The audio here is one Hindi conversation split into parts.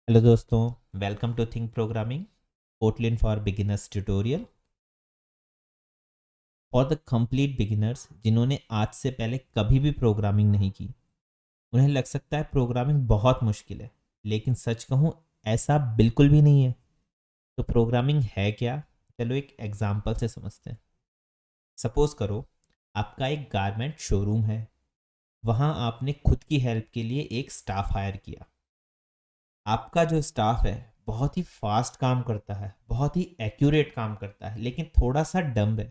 हेलो दोस्तों, welcome to think programming Kotlin for beginners tutorial for the complete beginners जिन्होंने आज से पहले कभी भी प्रोग्रामिंग नहीं की। उन्हें लग सकता है प्रोग्रामिंग बहुत मुश्किल है, लेकिन सच कहूँ ऐसा बिल्कुल भी नहीं है। तो प्रोग्रामिंग है क्या? चलो एक एग्जांपल से समझते हैं। सपोज करो आपका एक गारमेंट शोरूम है। वहाँ आपने खुद की हेल्प के लिए एक स्टाफ हायर किया। आपका जो स्टाफ है बहुत ही फास्ट काम करता है, बहुत ही एक्यूरेट काम करता है, लेकिन थोड़ा सा डम्ब है।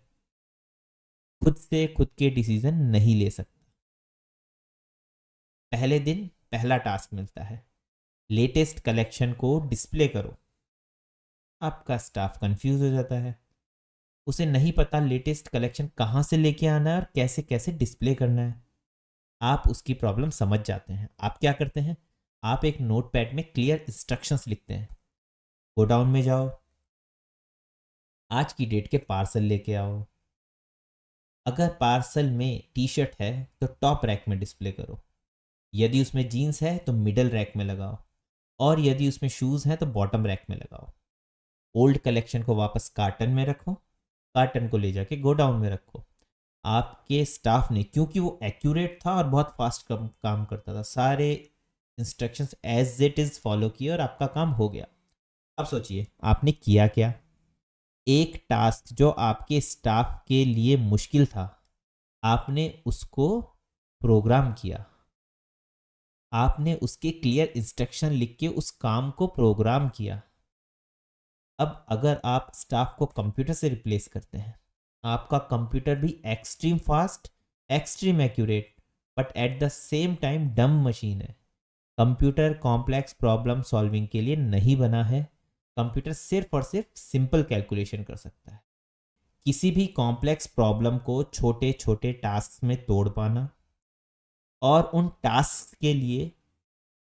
खुद से खुद के डिसीजन नहीं ले सकता। पहले दिन पहला टास्क मिलता है, लेटेस्ट कलेक्शन को डिस्प्ले करो। आपका स्टाफ कंफ्यूज हो जाता है। उसे नहीं पता लेटेस्ट कलेक्शन कहाँ से लेके आना है और कैसे कैसे डिस्प्ले करना है। आप उसकी प्रॉब्लम समझ जाते हैं। आप क्या करते हैं? आप एक नोटपैड में क्लियर इंस्ट्रक्शंस लिखते हैं। गोडाउन में जाओ, आज की डेट के पार्सल लेके आओ। अगर पार्सल में टी शर्ट है तो टॉप रैक में डिस्प्ले करो। यदि उसमें जीन्स है तो मिडल रैक में लगाओ, और यदि उसमें शूज़ हैं तो बॉटम रैक में लगाओ। ओल्ड कलेक्शन को वापस कार्टन में रखो, कार्टन को ले जाके गोडाउन में रखो। आपके स्टाफ ने, क्योंकि वो एक्यूरेट था और बहुत फास्ट काम करता था, सारे instructions as it is follow किए और आपका काम हो गया। अब सोचिए आपने किया क्या। एक टास्क जो आपके स्टाफ के लिए मुश्किल था, आपने उसको प्रोग्राम किया। आपने उसके क्लियर इंस्ट्रक्शन लिख के उस काम को प्रोग्राम किया। अब अगर आप स्टाफ को कंप्यूटर से रिप्लेस करते हैं, आपका कंप्यूटर भी extreme fast, extreme accurate, but at the same time डम मशीन है। कंप्यूटर कॉम्प्लेक्स प्रॉब्लम सॉल्विंग के लिए नहीं बना है। कंप्यूटर सिर्फ और सिर्फ सिंपल कैलकुलेशन कर सकता है। किसी भी कॉम्प्लेक्स प्रॉब्लम को छोटे छोटे टास्क में तोड़ पाना और उन टास्क के लिए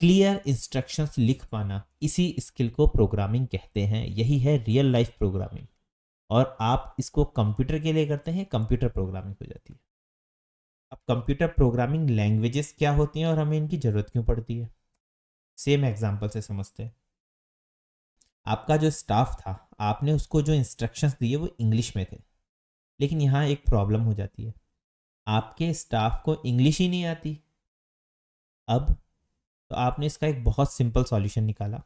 क्लियर इंस्ट्रक्शंस लिख पाना, इसी स्किल को प्रोग्रामिंग कहते हैं। यही है रियल लाइफ प्रोग्रामिंग। और आप इसको कंप्यूटर के लिए करते हैं, कंप्यूटर प्रोग्रामिंग हो जाती है। अब कंप्यूटर प्रोग्रामिंग लैंग्वेजेस क्या होती हैं और हमें इनकी ज़रूरत क्यों पड़ती है, सेम एग्जांपल से समझते हैं। आपका जो स्टाफ था, आपने उसको जो इंस्ट्रक्शंस दिए वो इंग्लिश में थे, लेकिन यहाँ एक प्रॉब्लम हो जाती है। आपके स्टाफ को इंग्लिश ही नहीं आती। अब तो आपने इसका एक बहुत सिंपल सॉल्यूशन निकाला।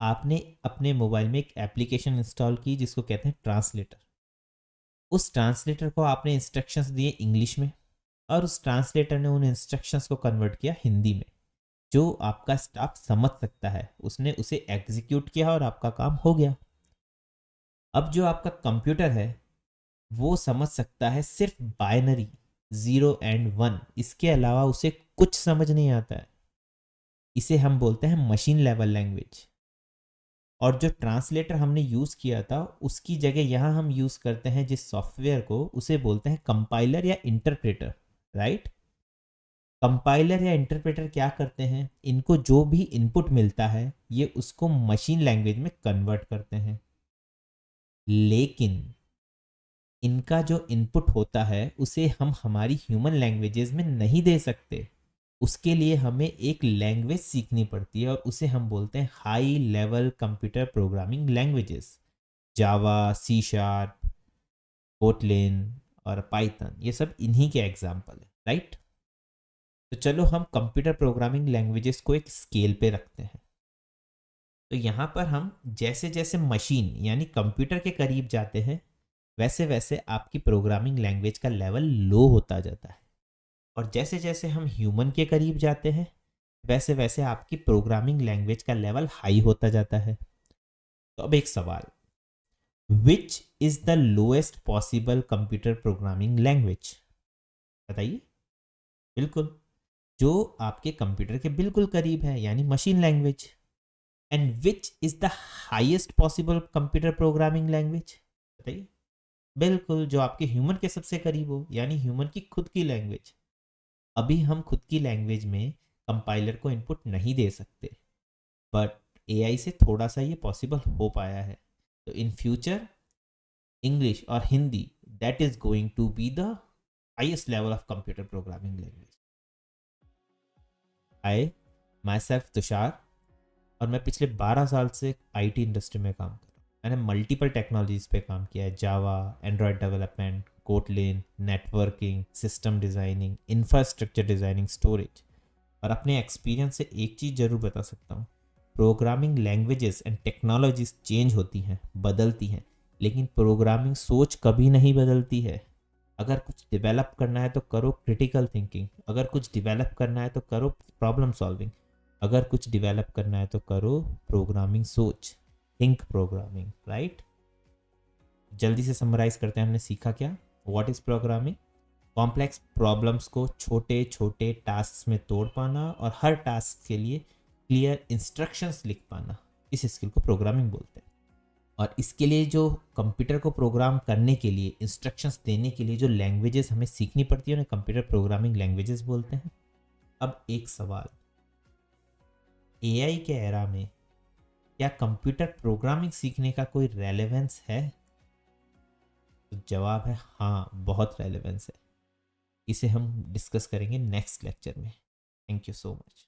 आपने अपने मोबाइल में एक एप्लीकेशन इंस्टॉल की जिसको कहते हैं ट्रांसलेटर। उस ट्रांसलेटर को आपने इंस्ट्रक्शंस दिए इंग्लिश में, और उस ट्रांसलेटर ने उन इंस्ट्रक्शंस को कन्वर्ट किया हिंदी में, जो आपका स्टाफ समझ सकता है। उसने उसे एग्जीक्यूट किया और आपका काम हो गया। अब जो आपका कंप्यूटर है वो समझ सकता है सिर्फ बाइनरी, 0 और 1। इसके अलावा उसे कुछ समझ नहीं आता है। इसे हम बोलते हैं मशीन लेवल लैंग्वेज। और जो ट्रांसलेटर हमने यूज़ किया था उसकी जगह यहाँ हम यूज़ करते हैं जिस सॉफ्टवेयर को, उसे बोलते हैं कंपाइलर या इंटरप्रेटर। राइट। कंपाइलर या इंटरप्रेटर क्या करते हैं, इनको जो भी इनपुट मिलता है ये उसको मशीन लैंग्वेज में कन्वर्ट करते हैं। लेकिन इनका जो इनपुट होता है उसे हम हमारी ह्यूमन लैंग्वेजेस में नहीं दे सकते। उसके लिए हमें एक लैंग्वेज सीखनी पड़ती है और उसे हम बोलते हैं high level computer programming languages. Java, C sharp, Kotlin और पाइथन, ये सब इन्हीं के एग्जाम्पल है। राइट। तो चलो हम कंप्यूटर प्रोग्रामिंग लैंग्वेजेस को एक स्केल पे रखते हैं। तो यहाँ पर हम जैसे जैसे मशीन यानी कंप्यूटर के करीब जाते हैं, वैसे वैसे आपकी प्रोग्रामिंग लैंग्वेज का लेवल लो होता जाता है। और जैसे जैसे हम ह्यूमन के करीब जाते हैं, वैसे वैसे आपकी प्रोग्रामिंग लैंग्वेज का लेवल हाई होता जाता है। तो अब एक सवाल, which is the lowest possible computer programming language? बताइए। बिल्कुल, जो आपके कंप्यूटर के बिल्कुल करीब है, यानी machine language. And which is the highest possible computer programming language? बताइए। बिल्कुल, जो आपके ह्यूमन के सबसे करीब हो, यानी ह्यूमन की खुद की लैंग्वेज। अभी हम खुद की लैंग्वेज में कंपाइलर को इनपुट नहीं दे सकते, बट एआई से थोड़ा सा ये पॉसिबल हो पाया है। तो इन फ्यूचर इंग्लिश और Hindi, that is going to be the highest level of computer programming language. I myself Tushar, और मैं पिछले 12 साल से आईटी इंडस्ट्री में काम कर रहा हूँ। मैंने मल्टीपल टेक्नोलॉजीज़ पे काम किया है, Java, Android development, Kotlin, networking, system designing, infrastructure designing, storage. और अपने एक्सपीरियंस से एक चीज़ ज़रूर बता सकता हूँ, programming languages and technologies change होती हैं, बदलती हैं, लेकिन प्रोग्रामिंग सोच कभी नहीं बदलती है। अगर कुछ डेवलप करना है तो करो क्रिटिकल थिंकिंग, अगर कुछ डेवलप करना है तो करो प्रॉब्लम सॉल्विंग, अगर कुछ डेवलप करना है तो करो प्रोग्रामिंग सोच, थिंक प्रोग्रामिंग, राइट। जल्दी से समराइज करते हैं, हमने सीखा क्या? What is programming? Complex problems को छोटे छोटे टास्क में तोड़ पाना और हर टास्क के लिए क्लियर इंस्ट्रक्शंस लिख पाना, इस स्किल को प्रोग्रामिंग बोलते हैं। और इसके लिए जो कंप्यूटर को प्रोग्राम करने के लिए, इंस्ट्रक्शंस देने के लिए जो लैंग्वेजेस हमें सीखनी पड़ती है उन्हें कंप्यूटर प्रोग्रामिंग लैंग्वेजेस बोलते हैं। अब एक सवाल, एआई के एरा में क्या कंप्यूटर प्रोग्रामिंग सीखने का कोई रेलेवेंस है? तो जवाब है हाँ, बहुत रेलेवेंस है। इसे हम डिस्कस करेंगे नेक्स्ट लेक्चर में। Thank you so much.